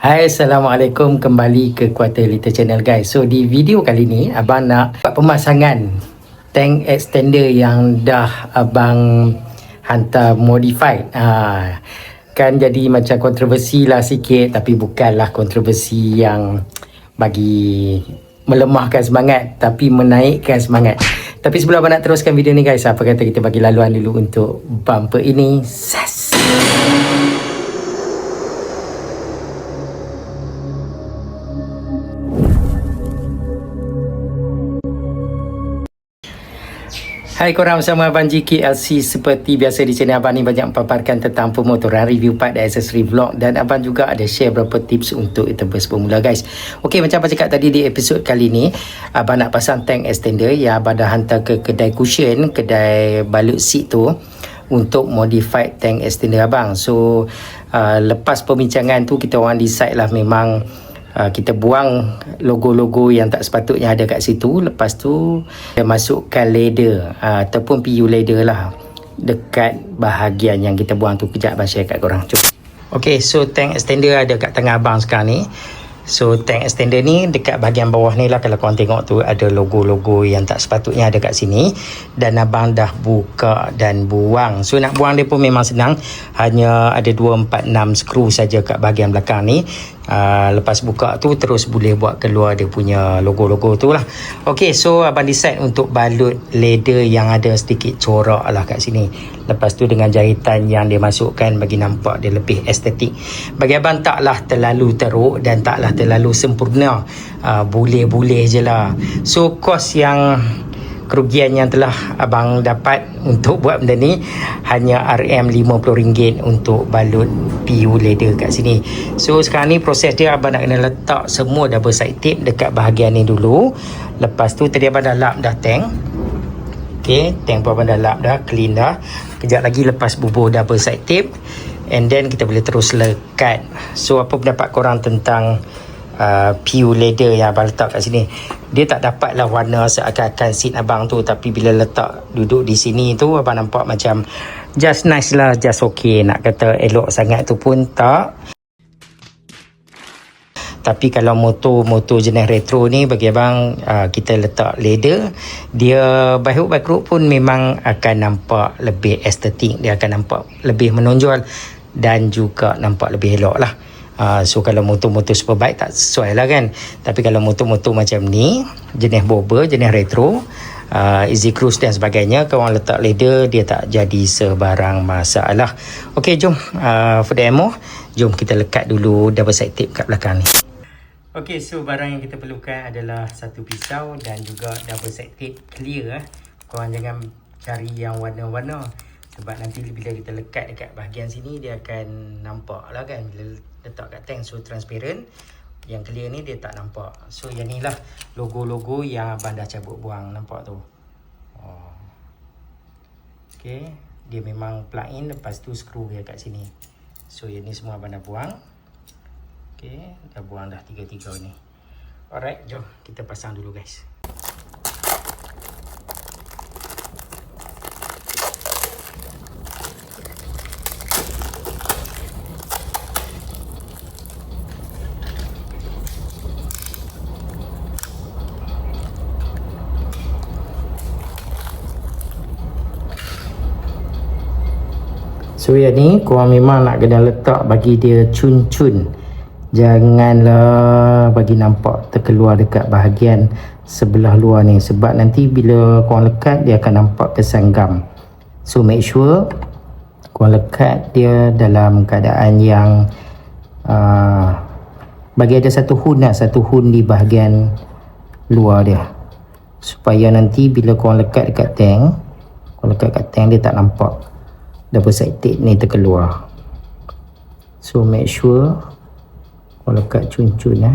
Hai, Assalamualaikum, kembali ke Quarter Liter Channel guys. So di video kali ni abang nak buat pemasangan tank extender yang dah abang hantar modified. Kan jadi macam kontroversi lah sikit, tapi bukanlah kontroversi yang bagi melemahkan semangat, tapi menaikkan semangat. Tapi sebelum abang nak teruskan video ni guys, apa kata kita bagi laluan dulu untuk bumper ini. Sas. Hai korang, bersama Abang GKLC. Seperti biasa di channel abang ni banyak paparkan tentang pemotoran, review part dan aksesori vlog, dan abang juga ada share beberapa tips untuk YouTubers pemula guys. Okey, macam abang cakap tadi di episod kali ni, abang nak pasang tank extender yang abang dah hantar ke kedai cushion, kedai balut seat tu, untuk modified tank extender abang. So lepas perbincangan tu, kita orang decide lah memang kita buang logo-logo yang tak sepatutnya ada kat situ. Lepas tu kita masukkan ladder ataupun PU ladder lah dekat bahagian yang kita buang tu. Kejap abang share kat korang. Ok, so tank extender ada kat tengah abang sekarang ni. So tank extender ni dekat bahagian bawah ni lah, kalau korang tengok tu ada logo-logo yang tak sepatutnya ada kat sini, dan abang dah buka dan buang. So nak buang dia pun memang senang, hanya ada 2, 4, 6 skru saja kat bahagian belakang ni. Lepas buka tu terus boleh buat keluar dia punya logo-logo tu lah. Ok, so abang decide untuk balut ladder yang ada sedikit corak lah kat sini. Lepas tu dengan jahitan yang dia masukkan bagi nampak dia lebih estetik. Bagi abang taklah terlalu teruk dan taklah terlalu sempurna, boleh-boleh je lah. So kos yang kerugian yang telah abang dapat untuk buat benda ni hanya RM50 untuk balut PU ladder kat sini. So sekarang ni proses dia, abang nak kena letak semua double side tape dekat bahagian ni dulu. Lepas tu tadi abang dah lap dah tank. Okay, tank pun abang dah lap dah, clean dah. Kejap lagi lepas bubuh double side tape, and then kita boleh terus lekat. So apa pendapat korang tentang PU ladder yang abang letak kat sini? Dia tak dapat lah warna seakan-akan seat abang tu, tapi bila letak duduk di sini tu, abang nampak macam just nice lah, just okay. Nak kata elok sangat tu pun tak. Tapi kalau motor jenis retro ni, bagi abang kita letak ladder, dia by hook by crook pun memang akan nampak lebih estetik. Dia akan nampak lebih menonjol dan juga nampak lebih elok lah. So kalau motor-motor superbike tak sesuai lah kan. Tapi kalau motor-motor macam ni, jenis bobber, jenis retro, easy cruise dan sebagainya, kalau orang letak ladder dia tak jadi sebarang masalah. Ok, jom for the demo, jom kita lekat dulu double side tape kat belakang ni. Ok, so barang yang kita perlukan adalah satu pisau dan juga double side tape clear. Korang jangan cari yang warna-warna, sebab nanti bila kita lekat dekat bahagian sini, dia akan nampak lah kan. Bila letak kat tank, so transparent. Yang clear ni dia tak nampak. So yang ni lah logo-logo yang abang dah cabut buang. Nampak tu. Okay, dia memang plug in, lepas tu skru dia kat sini. So yang ni semua abang dah buang. Okay, dah buang dah 3 ni. Alright, jom kita pasang dulu guys. So yang ni korang memang nak kena letak bagi dia cun-cun. Janganlah bagi nampak terkeluar dekat bahagian sebelah luar ni, sebab nanti bila korang lekat dia akan nampak kesan gam. So make sure korang lekat dia dalam keadaan yang bagi ada satu hun di bahagian luar dia, supaya nanti bila korang lekat dekat tank, korang lekat kat tank, dia tak nampak double side tape ni terkeluar. So make sure kau lekat cun-cun lah.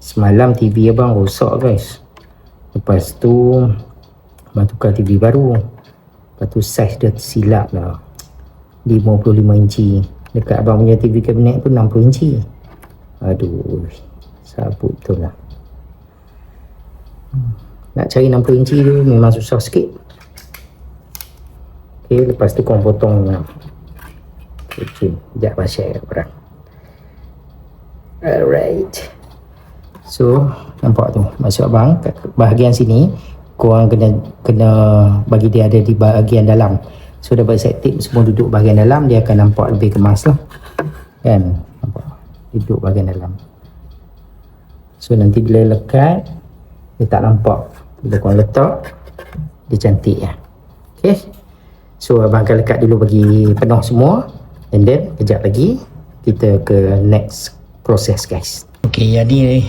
Semalam TV abang rosak guys. Lepas tu abang tukar TV baru. Lepas tu saiz dia tersilap lah, 55 inci. Dekat abang punya TV cabinet pun 60 inci. Aduh, sabut tu lah. Nak cari 60 inci tu memang susah sikit. Okay, lepas tu korang potong. Okay, sekejap abang share kat korang. Alright. So, nampak tu. Maksud abang, kat bahagian sini, korang kena bagi dia ada di bahagian dalam. So, double set tip semua duduk bahagian dalam, dia akan nampak lebih kemas lah. Kan? Nampak? Duduk bahagian dalam. So, nanti bila lekat, dia tak nampak. Bila korang letak, dia cantik lah. Okay? So, abang akan lekat dulu bagi penuh semua. And then, kejap lagi, kita ke next proses, guys. Okay, yang ni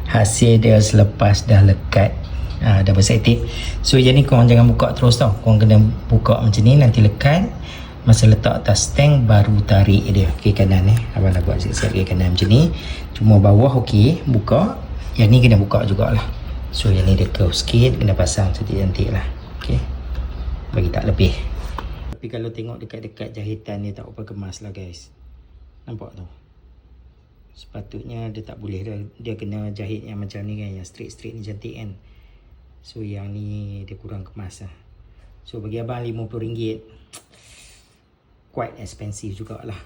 hasil dia selepas dah lekat double set tape. So, yang ni korang jangan buka terus tau. Korang kena buka macam ni, nanti lekat. Masa letak atas stand, baru tarik dia kiri kanan Abang dah buat sikit-sikit kiri kanan macam ni. Cuma bawah okey, buka. Yang ni kena buka jugalah. So, yang ni dia curve sikit, kena pasang cantik-cantik lah. Okay, bagi tak lebih. Tapi kalau tengok dekat-dekat jahitan ni tak apa kemas lah, guys. Nampak tu? Sepatutnya dia tak boleh dah. Dia kena jahit yang macam ni kan, yang straight-straight ni cantik kan. So, yang ni dia kurang kemas lah. So, bagi abang RM50, quite expensive jugalah.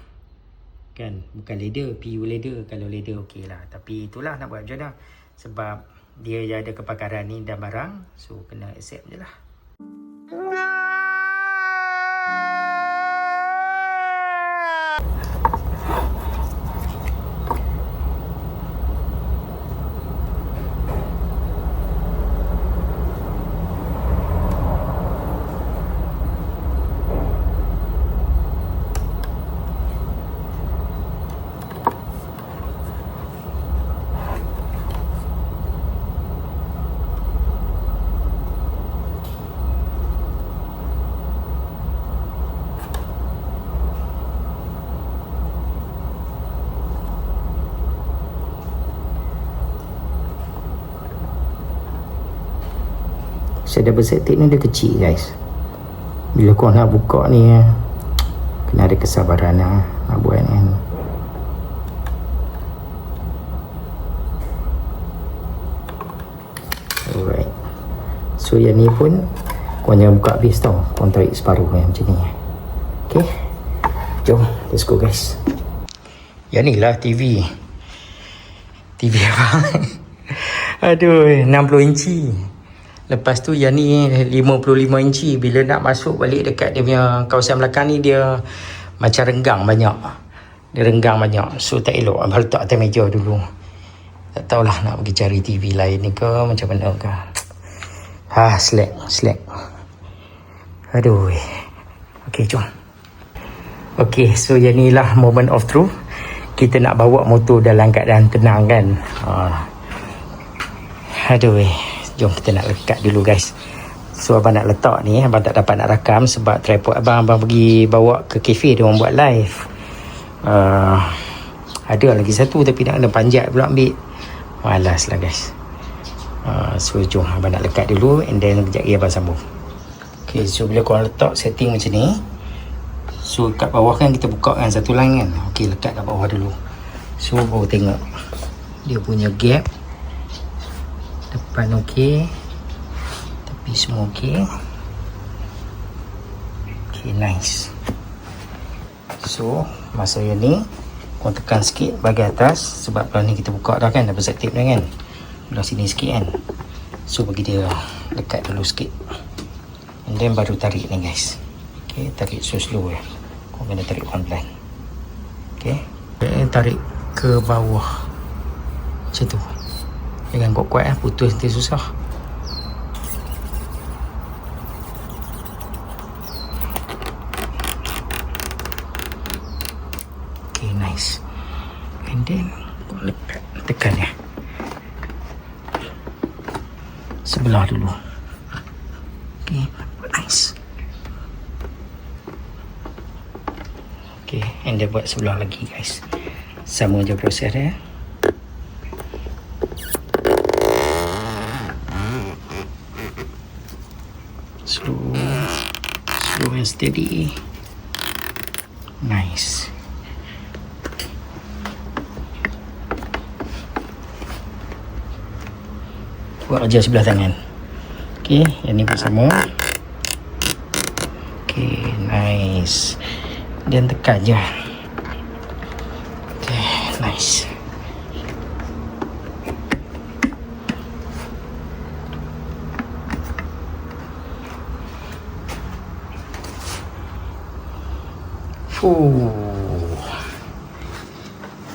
Kan, bukan leather, PU leather. Kalau leather okey lah. Tapi itulah nak buat macam mana. Sebab dia ada kepakaran ni dan barang. So, kena accept je lah. Saya double set tape ni dia kecil, guys. Bila kau nak buka ni kena ada kesabaran lah nak buat kan. Alright. So yang ni pun kau jangan buka habis tau. Kau tarik separuh macam ni. Okay, jom let's go, guys. Yang ni lah TV apa? Aduh, 60 inci. Lepas tu yang ni 55 inci. Bila nak masuk balik dekat dia punya kawasan belakang ni, dia macam renggang banyak. Dia renggang banyak. So tak elok. Abang letak atas meja dulu. Tak tahulah nak pergi cari TV lain ni ke macam mana ke. Slack. Aduh. Okay, jom. Okay, so yang ni lah moment of truth. Kita nak bawa motor dalam keadaan tenang kan. Aduh. Jom kita nak lekat dulu, guys. So abang nak letak ni, abang tak dapat nak rakam sebab tripod abang pergi bawa ke kafe, dia orang buat live. Ada lagi satu tapi nak kena panjat pula ambil. Malas lah, guys. So jom abang nak lekat dulu, and then kejap lagi abang sambung. Okay, so bila korang letak setting macam ni, so kat bawah kan kita buka kan satu line kan. Okay, lekat kat bawah dulu. So baru tengok dia punya gap. Depan okey, tepi semua okey. Okay, nice. So masa yang ni kau tekan sikit bahagian atas, sebab belah ni kita buka dah kan, dah set tape dah kan, belah sini sikit kan. So bagi dia dekat dulu sikit, and then baru tarik ni, guys. Okay, tarik slow ya. Kau kena tarik pelan-pelan. Okay, tarik ke bawah macam tu. Jangan kuat-kuat putus nanti susah. Okay, nice. And then kau lekat, tekan ya. Sebelah dulu. Okay, nice. Okay, and then buat sebelah lagi, guys. Sama je proses dia. Slow and steady. Nice. buat kerja sebelah tangan. Okay, yang ni pun sama. Okay, nice. Dan tekan je. Okay, nice.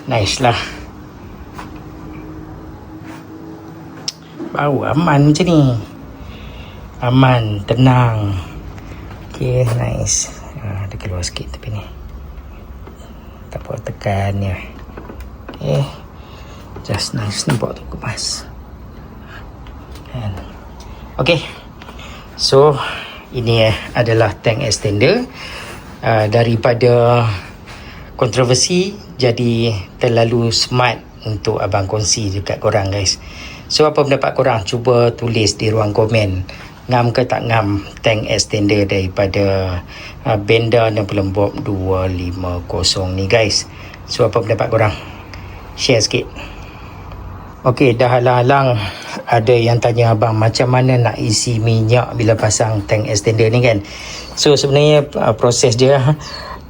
Nice lah. Bau aman macam ni. Aman, tenang. Okay, nice. Dia keluar sikit tapi ni. Tak apa, tekan je. Okay. Just nice. Nampak tu kemas. Okay. So, ini adalah tank extender. Daripada kontroversi jadi terlalu smart untuk abang kongsi dekat korang guys. So apa pendapat korang? Cuba tulis di ruang komen. Ngam ke tak ngam tank extender daripada Benda dan Pelembab 250 ni guys. So apa pendapat korang? Share sikit. Okey, dah halang-halang ada yang tanya abang macam mana nak isi minyak bila pasang tank extender ni kan. So sebenarnya proses dia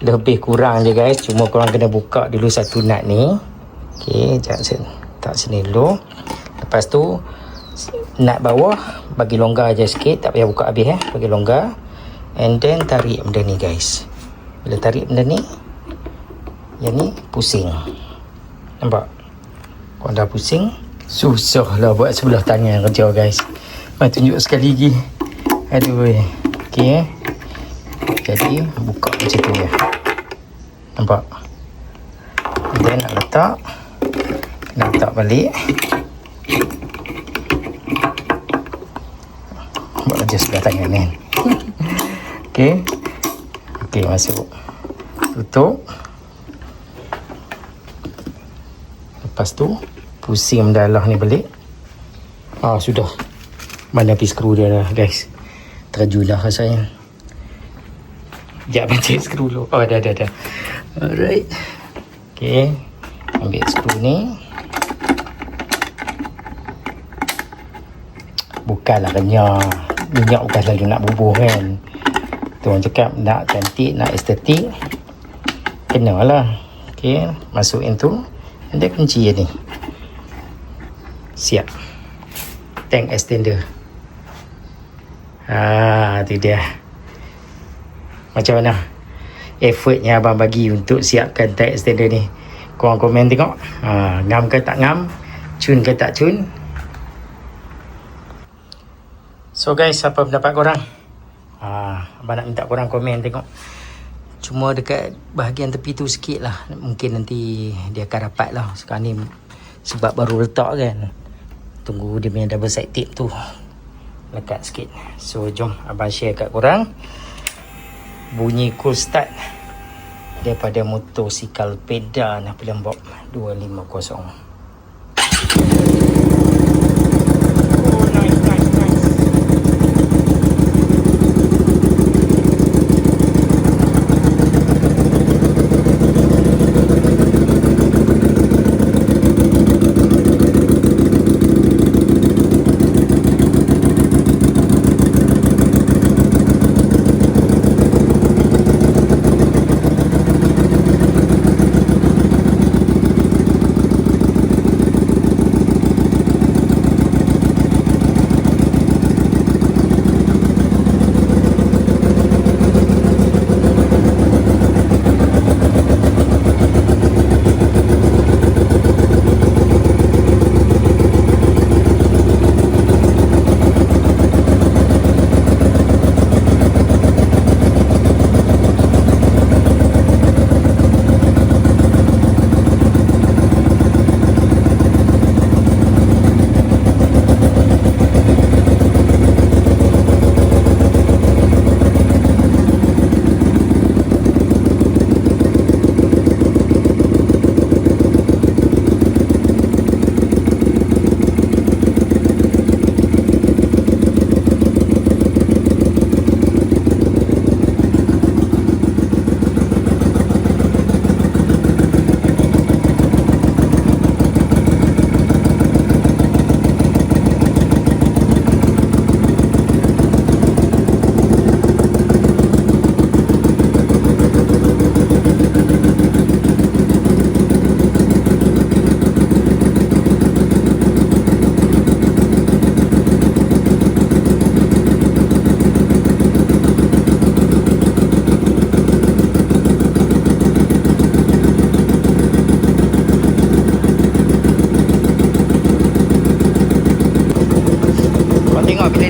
lebih kurang je guys. Cuma korang kena buka dulu satu nut ni. Okey, jangan tak sini dulu. Lepas tu nut bawah bagi longgar je sikit, tak payah buka habis bagi longgar. And then tarik benda ni guys. Bila tarik benda ni, yang ni pusing. Nampak? Kalau dah pusing, susah lah buat sebelah tangan kerja guys. Tunjuk sekali lagi. Aduh. Okey. Jadi buka macam tu ya. Nampak? Dan nak letak balik. Buat kerja sebelah tangan ni. Okey. Okey, masuk. Tutup. Lepas tu pusing mendalah ni balik. Sudah. Mana pergi skru dia dah guys. Terjulah rasanya. Sekejap pencet skru dulu. Dah. Alright. Okay. Ambil skru ni. Bukanlah kenyang. Minyak bukan selalu nak bubuh kan. Tu orang cakap nak cantik, nak estetik. Kenalah. Okay. Masukin tu. Ada kunci je ni. Siap. Tank extender. Tu dia. Macam mana effortnya abang bagi untuk siapkan tank extender ni? Korang komen tengok. Ngam ke tak ngam? Cun ke tak cun? So guys, apa pendapat korang? Abang nak minta korang komen tengok. Cuma dekat bahagian tepi tu sikit lah. Mungkin nanti dia akan rapat lah. Sekarang ni sebab baru letak kan. Tunggu dia punya double side tape tu lekat sikit. So jom abang share kat korang bunyi cool start daripada motosikal Benda dan Pelembab 250.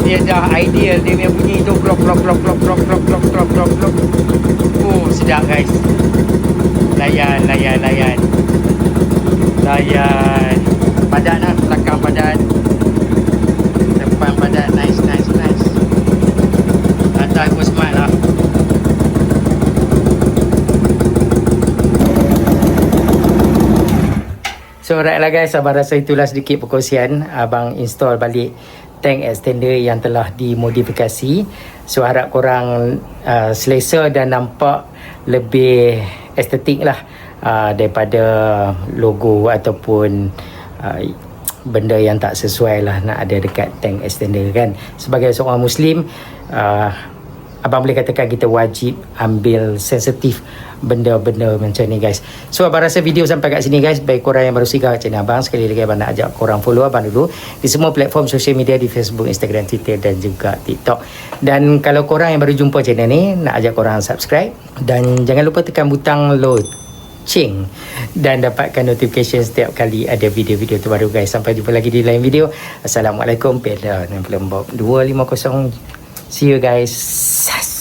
dia dah ideal. Dia punya bunyi tu klok klok klok klok klok klok klok klok klok klok. Oh, sedap guys. Layan. Padan lah, belakang padan, depan padan. Nice. Atas pun smart lah. So right lah guys, abang rasa itulah sedikit perkongsian abang install balik tank extender yang telah dimodifikasi. So harap korang selesa dan nampak lebih estetik lah daripada logo ataupun benda yang tak sesuai lah nak ada dekat tank extender kan. Sebagai seorang Muslim, abang boleh katakan kita wajib ambil sensitif benda-benda macam ni guys. So abang rasa video sampai kat sini guys. Bagi korang yang baru singgah channel abang, sekali lagi abang nak ajak korang follow abang dulu di semua platform social media, di Facebook, Instagram, Twitter dan juga TikTok. Dan kalau korang yang baru jumpa channel ni, nak ajak korang subscribe dan jangan lupa tekan butang loceng dan dapatkan notification setiap kali ada video-video terbaru guys. Sampai jumpa lagi di lain video. Assalamualaikum. Pedal 250. See you guys.